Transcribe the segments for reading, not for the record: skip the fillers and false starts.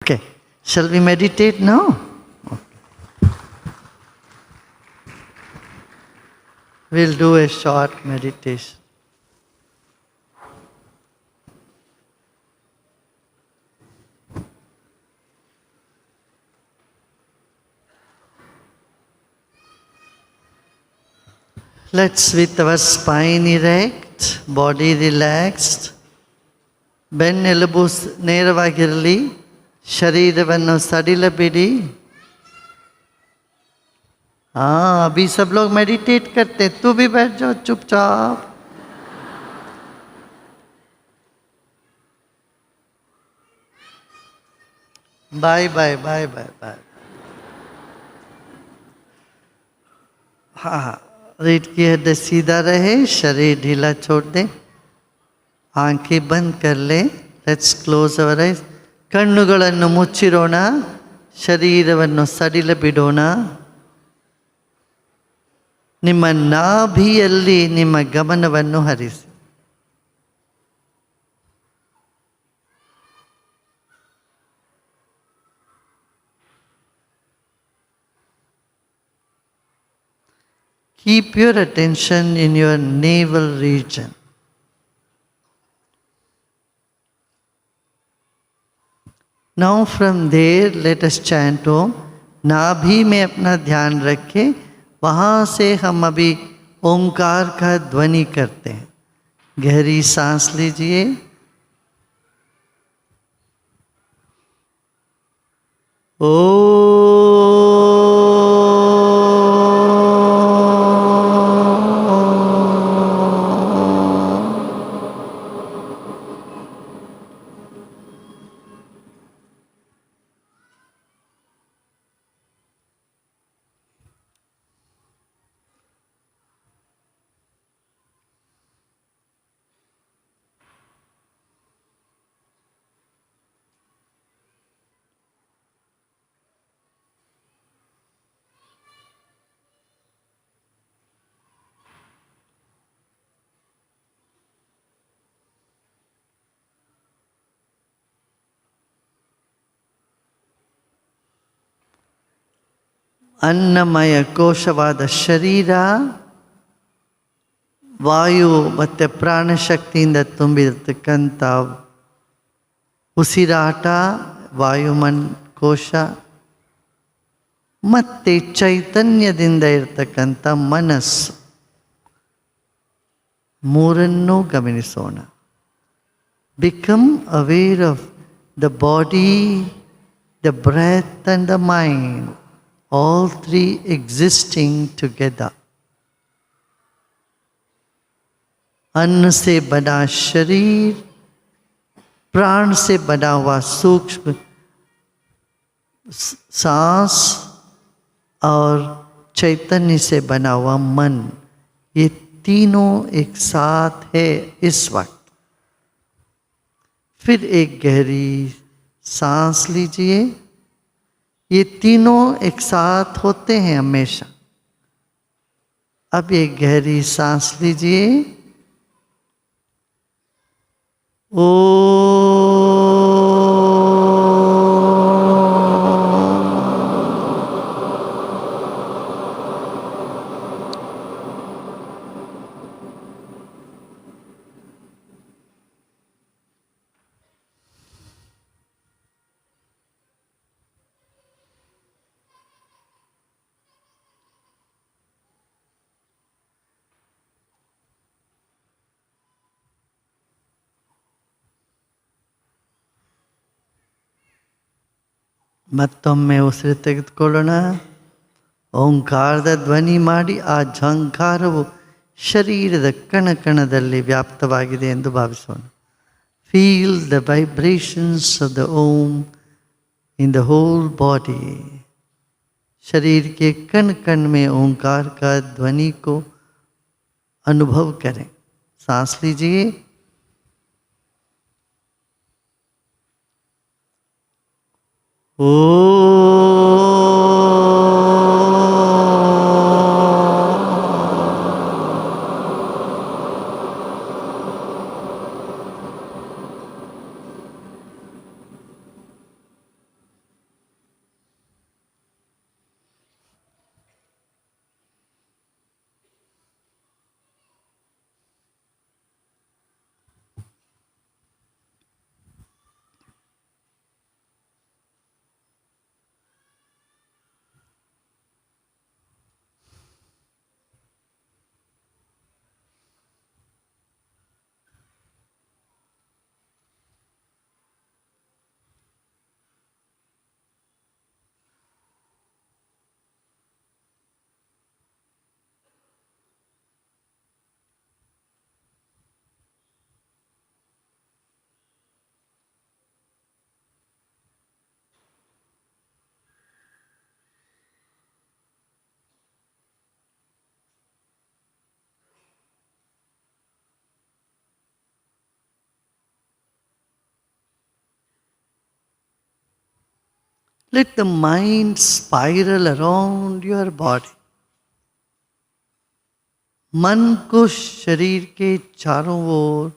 Okay, shall we meditate now? We'll do a short meditation. Let's, with our spine erect, body relaxed, ಬೆನ್ನೆಲುಬು ನೇರವಾಗಿರಲಿ, शरीरವನ್ನು सडिल बिಡಿ. हाँ, अभी सब लोग meditate करते, तू भी बैठ जाओ चुपचाप. Bye bye bye bye bye. हाँ हाँ, रीढ़ की हड्डी सीधा रहे, शरीर ढीला छोड़ दे, आंखें बंद कर ले. Let's close our eyes. ಕಣ್ಣುಗಳನ್ನು ಮುಚ್ಚಿರೋಣ, ಶರೀರವನ್ನು ಸಡಿಲ ಬಿಡೋಣ. ನಿಮ್ಮ ನಾಭಿಯಲ್ಲಿ ನಿಮ್ಮ ಗಮನವನ್ನು ಹರಿಸಿ. Keep your attention in your navel region. Now from there let us chant Om. नाभि में अपना ध्यान रखें, वहाँ से हम अभी ओंकार का ध्वनि करते हैं. गहरी सांस लीजिए. ओ ಅನ್ನಮಯ ಕೋಶವಾದ ಶರೀರ ವಾಯು ಮತ್ತು ಪ್ರಾಣಶಕ್ತಿಯಿಂದ ತುಂಬಿರತಕ್ಕಂಥ ಉಸಿರಾಟ, ವಾಯುಮನ್ ಕೋಶ ಮತ್ತು ಚೈತನ್ಯದಿಂದ ಇರತಕ್ಕಂಥ ಮನಸ್ಸು, ಮೂರನ್ನೂ ಗಮನಿಸೋಣ. Become aware of the body, the breath and the mind, all three existing together. अन्न से बना शरीर, प्राण से बना हुआ सूक्ष्म सांस और चैतन्य से बना हुआ मन, ये तीनों एक साथ है इस वक्त. फिर एक गहरी सांस लीजिए. ये तीनों एक साथ होते हैं हमेशा. अब एक गहरी सांस लीजिए. ओ ಮತ್ತೊಮ್ಮೆ ಉಸಿರು ತೆಗೆದುಕೊಳ್ಳೋಣ. ಓಂಕಾರದ ಧ್ವನಿ ಮಾಡಿ ಆ ಝಂಕಾರವು ಶರೀರದ ಕಣಕಣದಲ್ಲಿ ವ್ಯಾಪ್ತವಾಗಿದೆ ಎಂದು ಭಾವಿಸೋಣ. Feel the vibrations of the Om in the whole body. शरीर के कण कण में ओंकार का ध्वनि को अनुभव करें. सांस लीजिए. ओ Let the mind spiral around your body. मन को शरीर के चारों ओर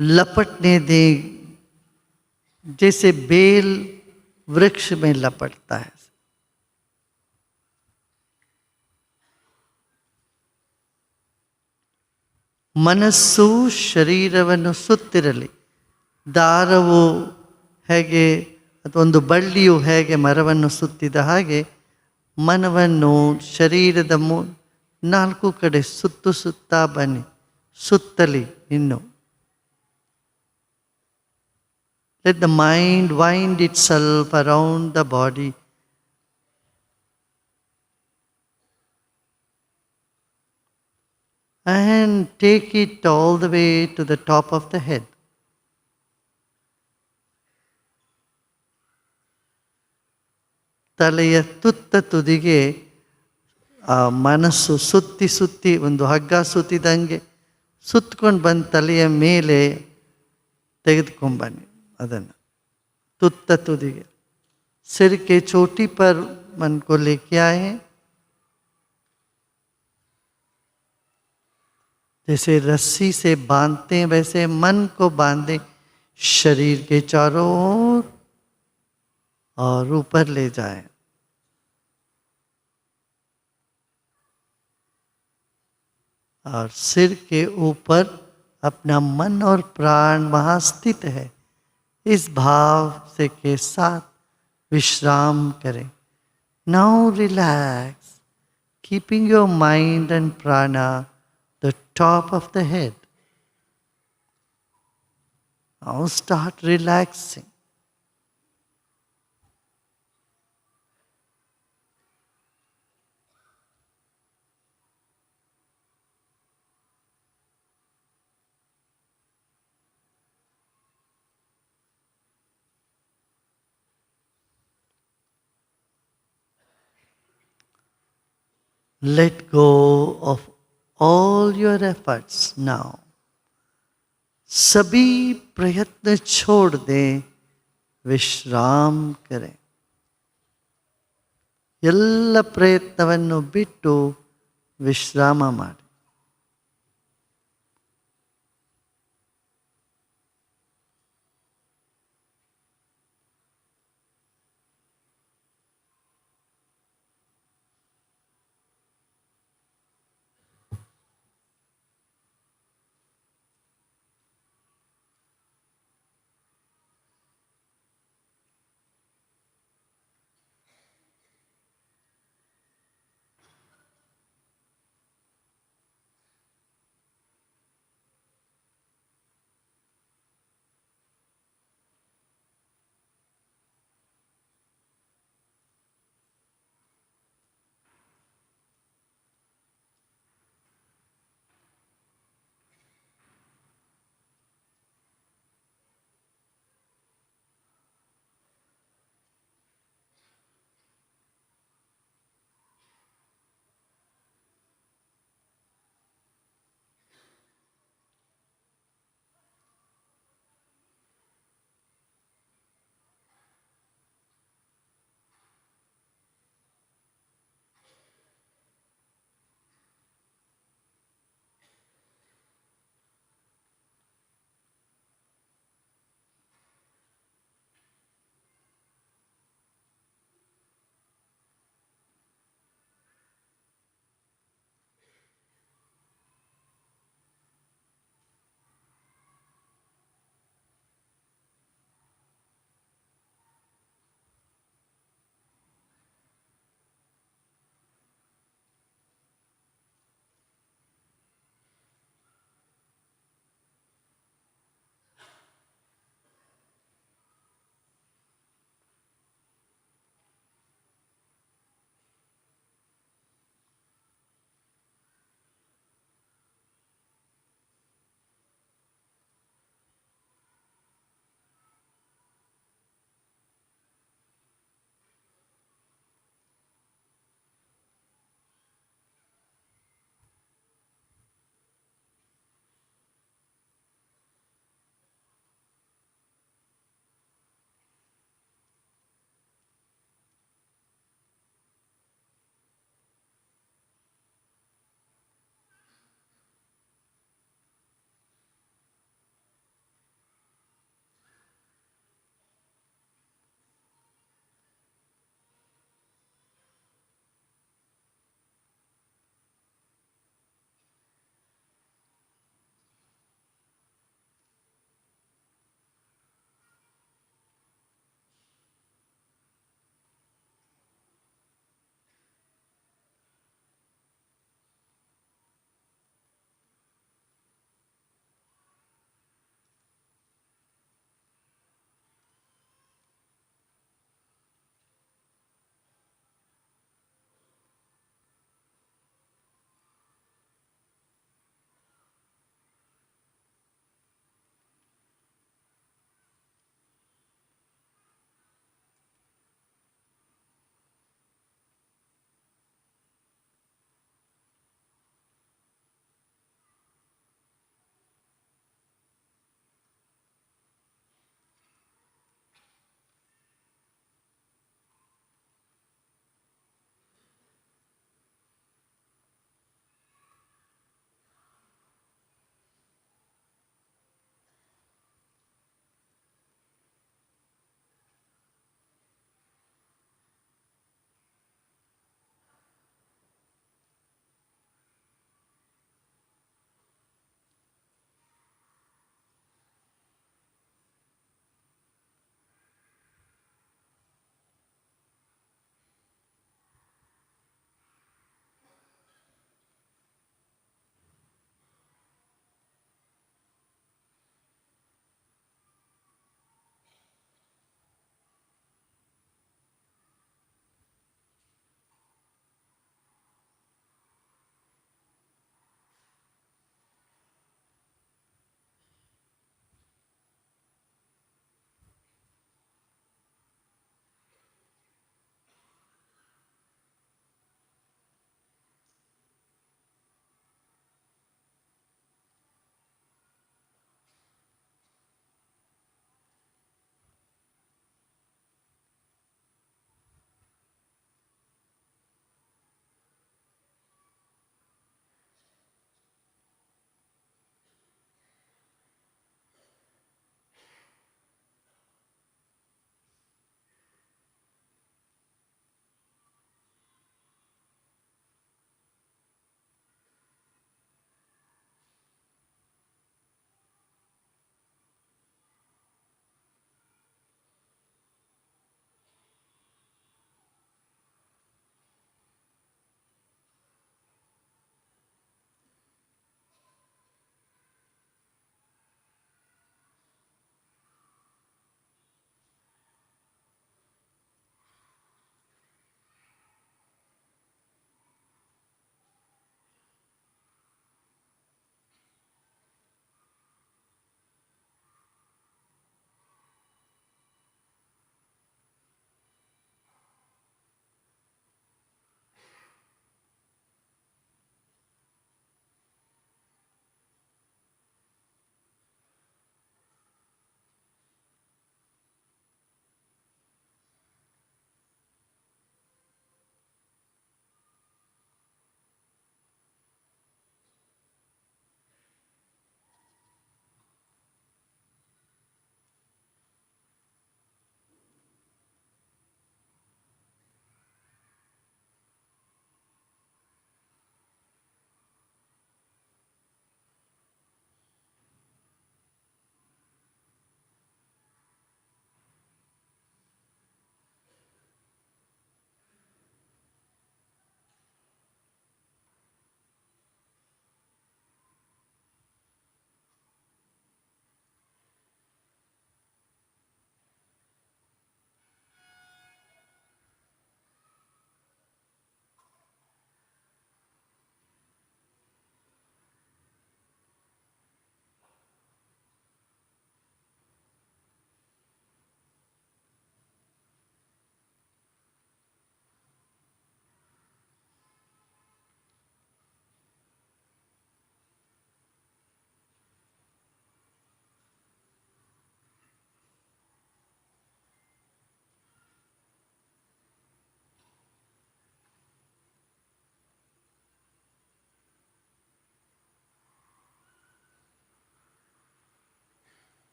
लपटने दें, जैसे बेल वृक्ष में लपटता है. ಮನಸ್ಸು ಶರೀರವನ್ನು ಸುತ್ತಿರಲಿ. ದಾರವು ಹೇಗೆ ಅಥವಾ ಒಂದು ಬಳ್ಳಿಯು ಹೇಗೆ ಮರವನ್ನು ಸುತ್ತಿದ ಹಾಗೆ ಮನವನ್ನು ಶರೀರದ ನಾಲ್ಕು ಕಡೆ ಸುತ್ತಾ ಬನ್ನಿ. ಸುತ್ತಲಿ ಇನ್ನು. Let the mind wind itself around the body. And take it all the way to the top of the head. ತಲೆಯ ತುತ್ತ ತುದಿಗೆ ಆ ಮನಸ್ಸು ಸುತ್ತಿ ಸುತ್ತಿ ಒಂದು ಹಗ್ಗ ಸುತ್ತಿದಂಗೆ ಸುತ್ತಕೊಂಡು ಬಂದು ತಲೆಯ ಮೇಲೆ ತೆಗೆದುಕೊಂಬನ್ನಿ ಅದನ್ನು ತುತ್ತ ತುದಿಗೆ. सिर के चोटी पर मन को लेके आए. जैसे रस्सी से बांधते हैं वैसे मन को बांधे शरीर के चारों ओर और ऊपर ले जाएं. और सिर के ऊपर अपना मन और प्राण वहाँ स्थित है. इस भाव से के साथ विश्राम करें. Now relax, keeping your mind and prana the top of the head. Now start relaxing. Let go of all your efforts now. सभी प्रयत्न छोड़ दें, ವಿಶ್ರಾಮ ಕರೆ. ಎಲ್ಲ ಪ್ರಯತ್ನವನ್ನು ಬಿಟ್ಟು ವಿಶ್ರಾಮ ಮಾಡಿ.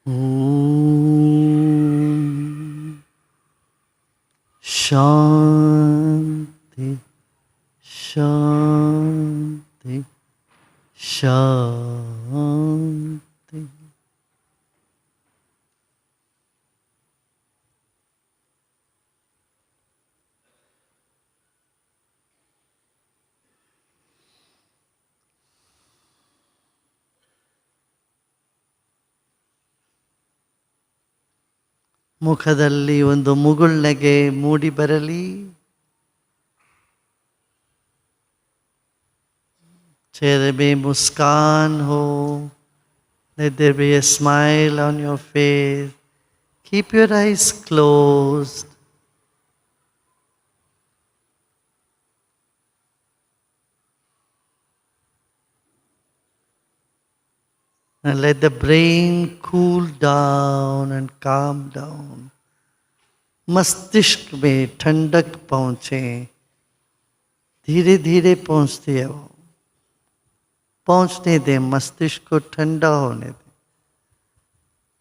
ओम शांति शांति शांति। ಮುಖದಲ್ಲಿ ಒಂದು ಮುಗುಳ್ನಗೆ ಮೂಡಿ ಬರಲಿ. चेहरे में मुस्कान हो. Let there be a smile on your face. Keep your eyes closed. And let the brain cool down and calm down. मस्तिष्क में ठंडक पहुँचे. धीरे धीरे पहुँचती है वो. पहुँचने दें, मस्तिष्क को ठंडा होने दें.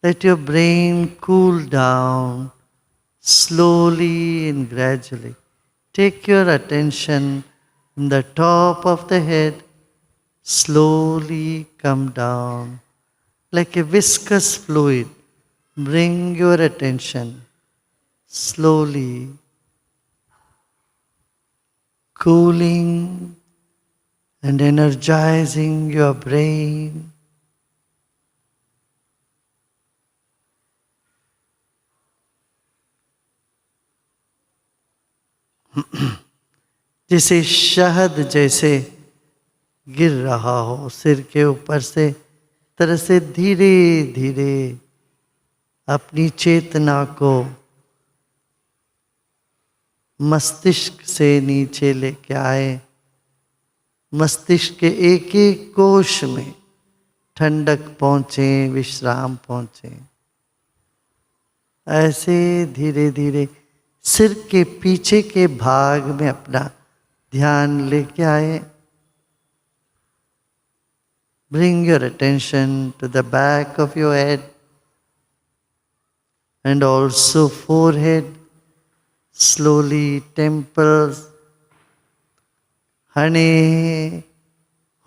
Let your brain cool down slowly and gradually. Take your attention from the top of the head, slowly come down. Like a viscous fluid, bring your attention slowly, cooling and energizing your brain. जैसे शहद जैसे गिर रहा हो सिर के ऊपर से, तरह से धीरे धीरे अपनी चेतना को मस्तिष्क से नीचे लेके आए. मस्तिष्क के एक एक कोश में ठंडक पहुँचे, विश्राम पहुँचे. ऐसे धीरे धीरे सिर के पीछे के भाग में अपना ध्यान लेके आए. Bring your attention to the back of your head and also forehead, slowly temples, ಹಣೆ,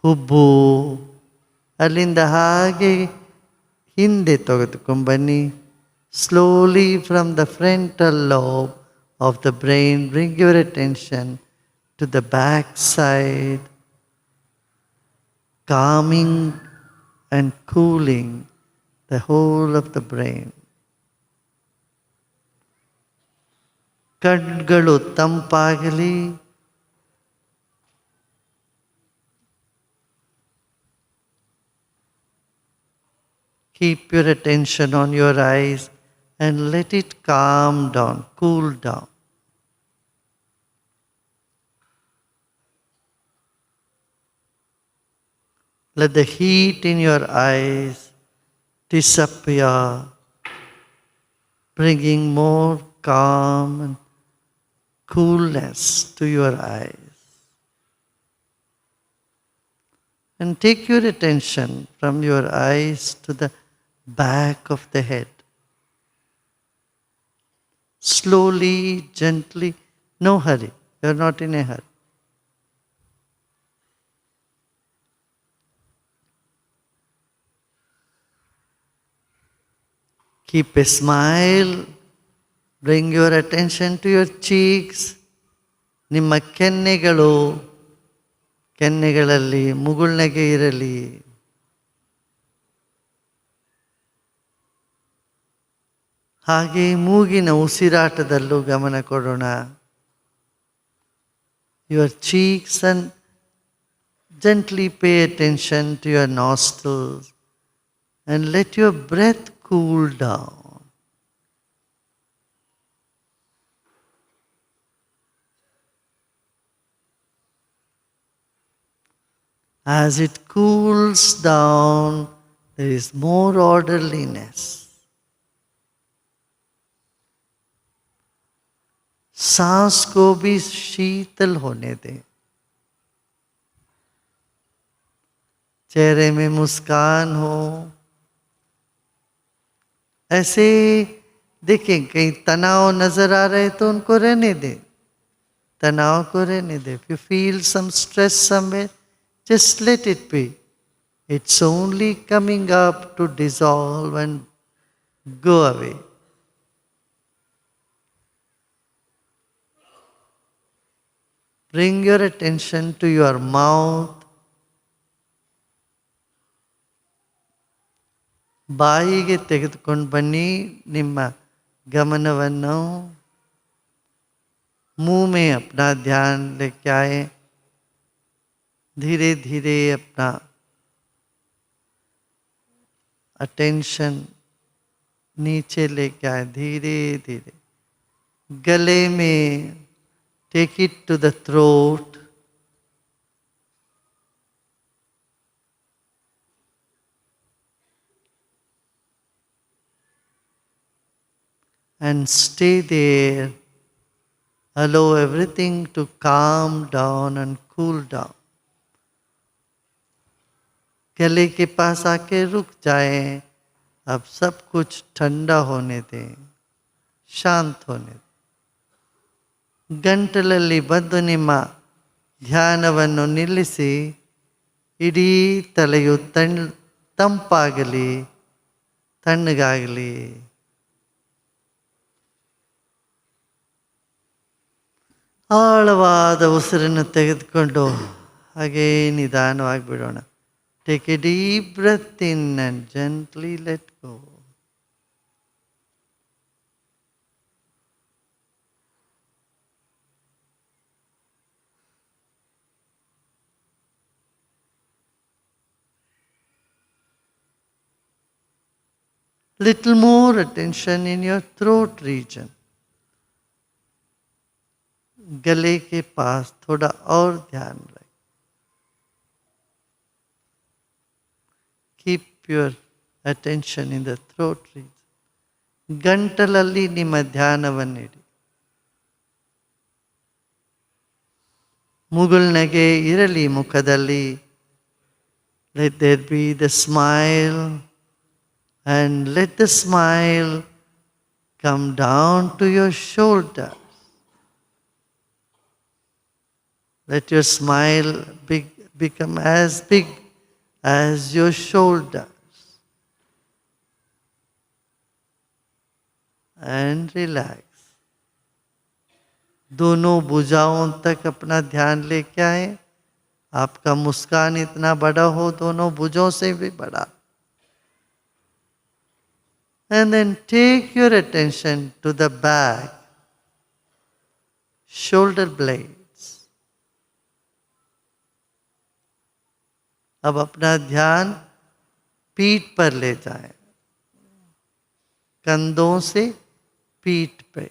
ಹುಬ್ಬು, ಅಲ್ಲಿಂದ ಹಾಗೆ ಹಿಂದೆ ತೆಗೆದುಕೊಂಡ್ಬನ್ನಿ. Slowly from the frontal lobe of the brain, bring your attention to the back side, calming and cooling the whole of the brain. ಕಣ್ಗಳು ತಂಪಾಗಲಿ. Keep your attention on your eyes and let it calm down, cool down. Let the heat in your eyes disappear, bringing more calm and coolness to your eyes. And take your attention from your eyes to the back of the head. Slowly, gently, no hurry. You're not in a hurry. Keep a smile. Bring your attention to your cheeks. ನಿಮ್ಮ ಕೆನ್ನೆಗಳಲ್ಲಿ ಮುಗುಳ್ನಗೆ ಇರಲಿ. ಹಾಗೆ ಮೂಗಿನ ಉಸಿರಾಟದಲ್ಲೂ ಗಮನ ಕೊಡೋಣ. Your cheeks, and gently pay attention to your nostrils and let your breath cool down. As it cools down, there is more orderliness. सांस को भी शीतल होने दें. चेहरे में मुस्कान हो. ऐसे देखें कहीं तनाव नजर आ रहे तो उनको रहने दें, तनाव को रहने दें. If you feel some stress somewhere, just let it be. It's only coming up to dissolve and go away. Bring your attention to your mouth. ಬಾಯಿಗೆ ತೆಗೆದುಕೊಂಡು ಬನ್ನಿ ನಿಮ್ಮ ಗಮನವನ್ನು. मुंह में अपना ध्यान लेके आए. धीरे धीरे अपना अटेंशन नीचे लेके आए. धीरे धीरे गले में take it to the throat. And stay there. Allow everything to calm down and cool down. गले के पास आके रुक जाए. अब सब कुछ ठंडा होने दें, शांत होने दें. ಗಂಟಲಲ್ಲಿ ಬಂದು ನಿಮ್ಮ ಧ್ಯಾನವನ್ನು ನಿಲ್ಲಿಸಿ. ಇಡೀ ತಲೆಯು ತಂಪಾಗಲಿ, ತಣ್ಣಗಾಗಲಿ. ಆಳವಾದ ಉಸಿರನ್ನು ತೆಗೆದುಕೊಂಡು ಹಾಗೇ ನಿಧಾನವಾಗಿ ಬಿಡೋಣ. Take a deep breath in and gently let go. Little more attention in your throat region. गले के पास थोड़ा और ध्यान रखें. Keep your attention in the throat region. ಗಂಟಲಲ್ಲಿ ನಿಮ್ಮ ಧ್ಯಾನವನ್ನಿಡಿ. ಮುಗುಳ್ನಗೆ ಇರಲಿ ಮುಖದಲ್ಲಿ. Let there be the smile. And let the smile come down to your shoulders. Let your smile become as big as your shoulders. And relax. दोनों भुजाओं तक अपना ध्यान लेके आए. आपका मुस्कान इतना बड़ा हो, दोनों भुजों से भी बड़ा. And then take your attention to the back, shoulder blades. अब अपना ध्यान पीठ पर ले जाएं. कंधों से पीठ पे.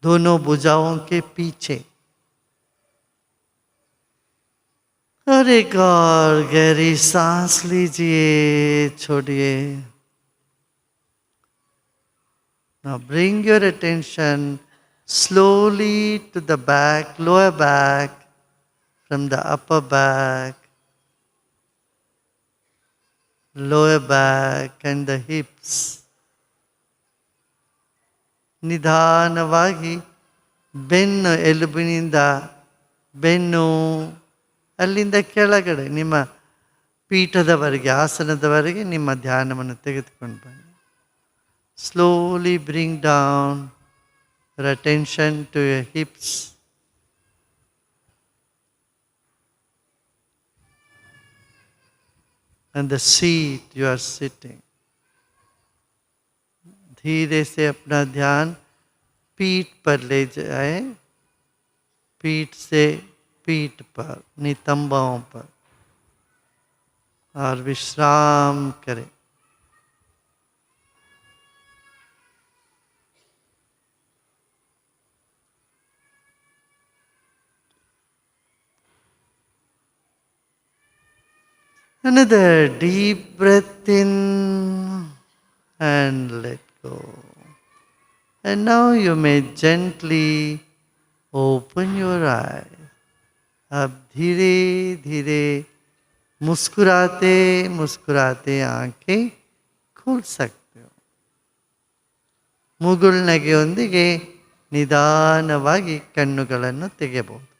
दोनों भुजाओं के पीछे. और एक और गहरी सांस लीजिए, छोड़िए. Now bring your attention slowly to the back, lower back, from the upper back, lower back and the hips. ನಿಧಾನವಾಗಿ ಬೆನ್ನು, ಎಲುಬಿನಿಂದ ಬೆನ್ನು, ಅಲ್ಲಿಂದ ಕೆಳಗಡೆ ನಿಮ್ಮ ಪೀಠದವರೆಗೆ, ಆಸನದವರೆಗೆ ನಿಮ್ಮ ಧ್ಯಾನವನ್ನು ತೆಗೆದುಕೊಂಡು ಬನ್ನಿ. Slowly bring down your attention to your hips. And the seat you are sitting. धीरे से अपना ध्यान पीठ पर ले जाए. पीठ से पीठ पर, नितंबों पर, और विश्राम करें. Another deep breath in and let go. And now you may gently open your eyes. अब धीरे धीरे मुस्कुराते मुस्कुराते आंखें खोल सकते हो. ಮುಗುಳ್ನಗೆಯೊಂದಿಗೆ ನಿಧಾನವಾಗಿ ಕಣ್ಣುಗಳನ್ನು ತೆಗೆಯಬಹುದು.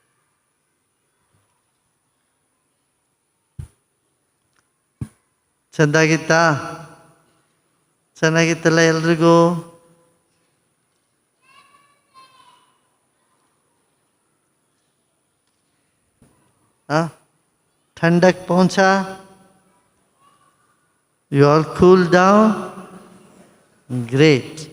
ಚೆಂದಾಗಿತ್ತಾ? ಚೆನ್ನಾಗಿತ್ತಲ್ಲ ಎಲ್ರಿಗೂ? ठंडक पहुंचा? You all cool down? Great.